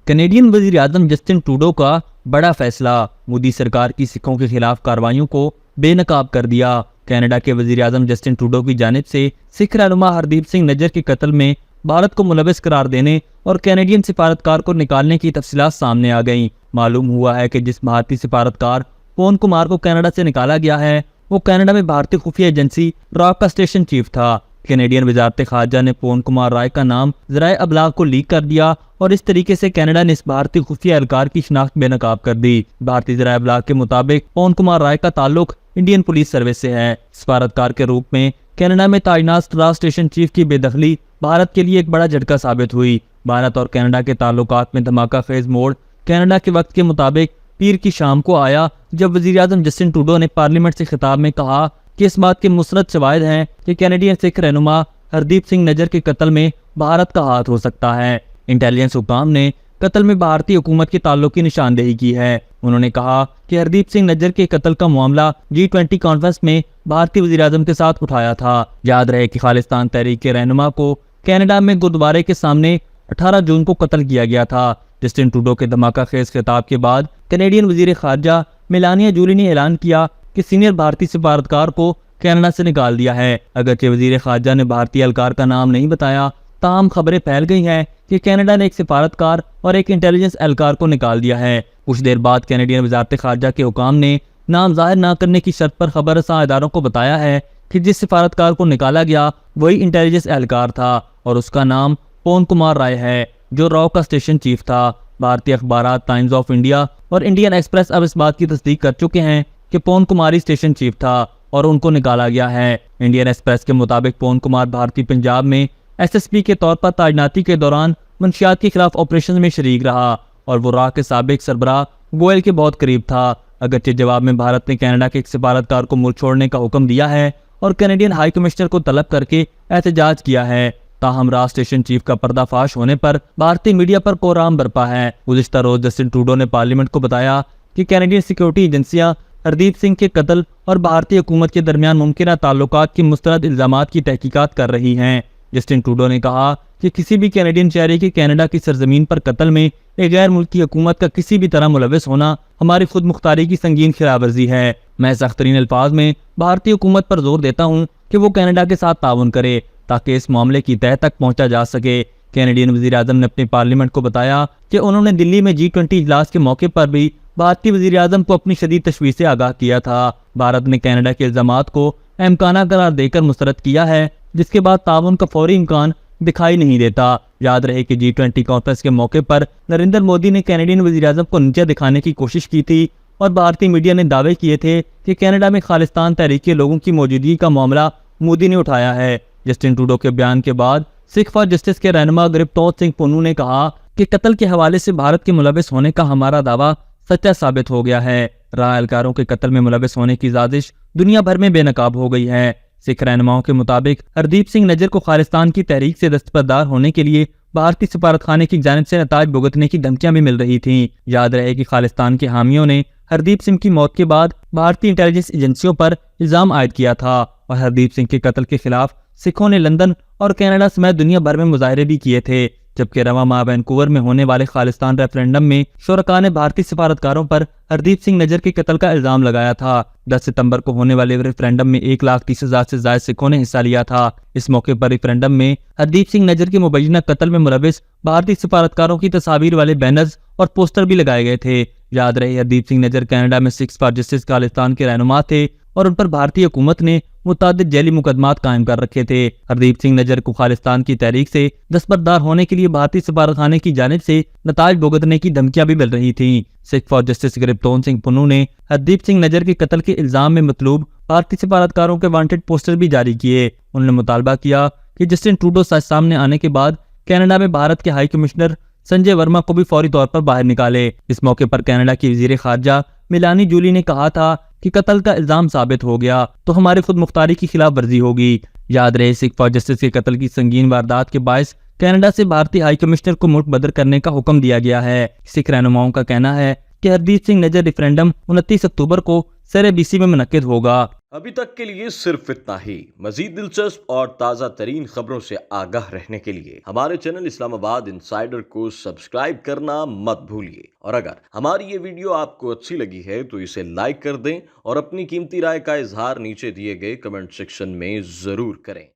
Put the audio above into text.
Canadian वजीर आजम Justin Trudeau का बड़ा फैसला। मोदी सरकार की सिखों के खिलाफ कार्रवाइयों को बेनकाब कर दिया। कनाडा के वजीर आजम जस्टिन ट्रूडो की जानिब से सिख रहनुमा हरदीप सिंह नज्जर के कत्ल में भारत को मुलविस करार देने और कैनेडियन सिफारतकार को निकालने की तफसीलात सामने आ गईं। मालूम हुआ है कि जिस भारतीय सिफारतकार पवन कुमार को कनाडा से निकाला गया है वो कनाडा में भारतीय खुफिया एजेंसी रॉक का स्टेशन चीफ था। कैनेडियन वजारत खारजा ने पवन कुमार राय का नाम ज़राए अबलाग को लीक कर दिया और इस तरीके से कनाडा ने इस भारतीय खुफिया एहलकार की शिनाख्त बेनकाब कर दी। भारतीय ज़राए अबलाग के मुताबिक पवन कुमार राय का ताल्लुक इंडियन पुलिस सर्विस से है। सिफारतकार के रूप में कनाडा में तैनात रॉक स्टेशन चीफ की बेदखली भारत के लिए एक बड़ा झटका साबित हुई। भारत और कनाडा के ताल्लुकात में धमाका खेज मोड़ कनाडा के वक्त के मुताबिक पीर की शाम को आया जब वजीर आजम जस्टिन ट्रूडो ने पार्लियामेंट से खिताब में कहा कि इस बात के मुसरत शवाहिद हैं कि कैनेडियन सिख रहनुमा हरदीप सिंह नज्जर के कत्ल में भारत का हाथ हो सकता है। इंटेलिजेंस हुकाम ने कत्ल में भारतीय हुकूमत के ताल्लुक की निशानदेही की है। उन्होंने कहा कि हरदीप सिंह नज्जर के कत्ल का मामला G20 कॉन्फ्रेंस में भारतीय वजीर आजम के साथ उठाया था। याद रहे कि खालिस्तान तहरीक के रहनुमा को कनाडा में गुरुद्वारे के सामने 18 जून को कत्ल किया गया था। जस्टिन ट्रूडो के धमाका खेज खिताब के बाद कैनेडियन वजीर खारजा मेलानिया जूली ने ऐलान किया कि सीनियर भारतीय सिफारतकार को कनाडा से निकाल दिया है। अगरचे वजीर खारजा ने भारतीय एहलकार का नाम नहीं बताया, ताहम खबरें फैल गई हैं कि कनाडा ने एक सिफारतकार और एक इंटेलिजेंस एहलकार को निकाल दिया है। कुछ देर बाद कैनेडियन वजारत खारजा के हुकाम ने नाम जाहिर न करने की शर्त पर खबर रसां इदारों को बताया है कि जिस सिफारतकार को निकाला गया वही इंटेलिजेंस एहलकार था और उसका नाम पवन कुमार राय है जो रॉ का स्टेशन चीफ था। भारतीय अखबार टाइम्स ऑफ इंडिया और इंडियन एक्सप्रेस अब इस बात की तस्दीक कर चुके हैं कि पवन कुमार ही स्टेशन चीफ था और उनको निकाला गया है। इंडियन एक्सप्रेस के मुताबिक पवन कुमार भारतीय पंजाब में SSP के तौर पर तैनाती के दौरान मंशियात के खिलाफ ऑपरेशन में शरीक रहा और वो रॉ के साबिक सरबराह गोयल के बहुत करीब था। अगरचे जवाब में भारत ने कनाडा के एक सिफारतकार को मुल्क छोड़ने का हुक्म दिया है और कैनेडियन हाई कमिश्नर को तलब करके एहतजाज किया है। ताहम रॉ स्टेशन चीफ का पर्दाफाश होने पर भारतीय मीडिया पर कोहराम बरपा है। गुज़िश्ता रोज जस्टिन ट्रूडो ने पार्लियामेंट को बताया कि कैनेडियन सिक्योरिटी एजेंसियां हरदीप सिंह के कत्ल और भारतीय हुकूमत के दरमियान मुमकिन ताल्लुकात की मुस्तरद इल्जामात की तहकीकात कर रही हैं। जस्टिन ट्रूडो ने कहा कि किसी भी कैनेडियन शहरी के कनाडा की सरजमीन पर कत्ल में एक गैर मुल्की हुकूमत का किसी भी तरह मुलविस होना हमारी खुद मुख्तारी की संगीन खिलाफवर्जी है। मैं सख्त तरीन अल्फाज में भारतीय हुकूमत पर जोर देता हूँ कि वो कनाडा के साथ ताउन करे ताकि इस मामले की तह तक पहुंचा जा सके। कैनेडियन वजीर आजम ने अपनी पार्लियामेंट को बताया कि उन्होंने दिल्ली में G20 इजलास के मौके पर भी भारतीय वजीर आजम को अपनी शदीद तशवीश से आगाह किया था। भारत ने कनाडा के इल्जामात को अहमकाना करार देकर मुस्तरद किया है जिसके बाद ताउन का फौरी इम्कान दिखाई नहीं देता। याद रहे कि G20 कॉन्फ्रेंस के मौके पर नरेंद्र मोदी ने कैनेडियन वजीर आजम को नीचा दिखाने की कोशिश की थी और भारतीय मीडिया ने दावे किए थे कि कनाडा में खालिस्तान तहरीक के लोगों की मौजूदगी का मामला मोदी ने उठाया है। जस्टिन ट्रूडो के बयान के बाद सिख फॉर जस्टिस के रहनुमा गुरबतौत सिंह पुन्नू ने कहा कि कत्ल के हवाले से भारत के मुलविस होने का हमारा दावा सच्चा साबित हो गया है। रॉ एहलकारों के कत्ल में मुलविस होने की साजिश दुनिया भर में बेनकाब हो गई है। सिख रहनुमाओं के मुताबिक हरदीप सिंह नज्जर को खालिस्तान की तहरीक से दस्तबरदार होने के लिए भारतीय सिफारतखाने की जानिब से नताज भुगतने की धमकियां भी मिल रही थीं। याद रहे कि खालिस्तान के हामियों ने हरदीप सिंह की मौत के बाद भारतीय इंटेलिजेंस एजेंसियों पर इल्जाम आयद किया था और हरदीप सिंह के कत्ल के खिलाफ सिखों ने लंदन और कनाडा समेत दुनिया भर में मुजाहरे भी किए थे। जबकि रवा माह वैनकूवर में होने वाले खालिस्तान रेफरेंडम में शुरका ने भारतीय सिफारतकारों पर हरदीप सिंह नज्जर के कत्ल का इल्जाम लगाया था। 10 सितंबर को होने वाले रेफरेंडम में 1,30,000 से ज्यादा सिखों ने हिस्सा लिया था। इस मौके पर रेफरेंडम में हरदीप सिंह नज्जर के मुबैना कत्ल में मुलविस भारतीय सिफारतकारों की तस्वीर वाले बैनर्स और पोस्टर भी लगाए गए थे। याद रहे हरदीप सिंह नज्जर कनाडा में सिक्स फॉर जस्टिस खालिस्तान के रहनुमा थे और उन पर भारतीय हुकूमत ने मुतादिद जेली मुकदमात कायम कर रखे थे। हरदीप सिंह नज्जर को खालिस्तान की तहरीक से दस्तबरदार होने के लिए भारतीय सिफारतखाने की जानिब से नताज भुगतने की धमकियां भी मिल रही थीं। सिख फॉर जस्टिस गुरबतौत सिंह पुन्नू ने हरदीप सिंह नज्जर के कत्ल के इल्जाम में मतलूब भारतीय सिफारतकारों के वांटेड पोस्टर भी जारी किए। उन्होंने मुतालबा किया कि जस्टिन ट्रूडो सच सामने आने के बाद कनाडा में भारत के हाई कमिश्नर संजय वर्मा को भी फौरी तौर पर बाहर निकाले। इस मौके पर कनाडा की वजीर खारजा मेलानी जूली ने कहा था कि कत्ल का इल्जाम साबित हो गया तो हमारी खुद मुख्तारी की खिलाफ वर्जी होगी। याद रहे सिख फॉर जस्टिस के कत्ल की संगीन वारदात के बायस कनाडा से भारतीय हाई कमिश्नर को मुल्क बदर करने का हुक्म दिया गया है। सिख रहनुमाओं का कहना है कि हरदीप सिंह नज्जर रेफरेंडम 29 अक्टूबर को सर BC में मुनक्किद होगा। अभी तक के लिए सिर्फ इतना ही। मजीद दिलचस्प और ताज़ा तरीन खबरों से आगाह रहने के लिए हमारे चैनल इस्लामाबाद इंसाइडर को सब्सक्राइब करना मत भूलिए। और अगर हमारी ये वीडियो आपको अच्छी लगी है तो इसे लाइक कर दें और अपनी कीमती राय का इजहार नीचे दिए गए कमेंट सेक्शन में ज़रूर करें।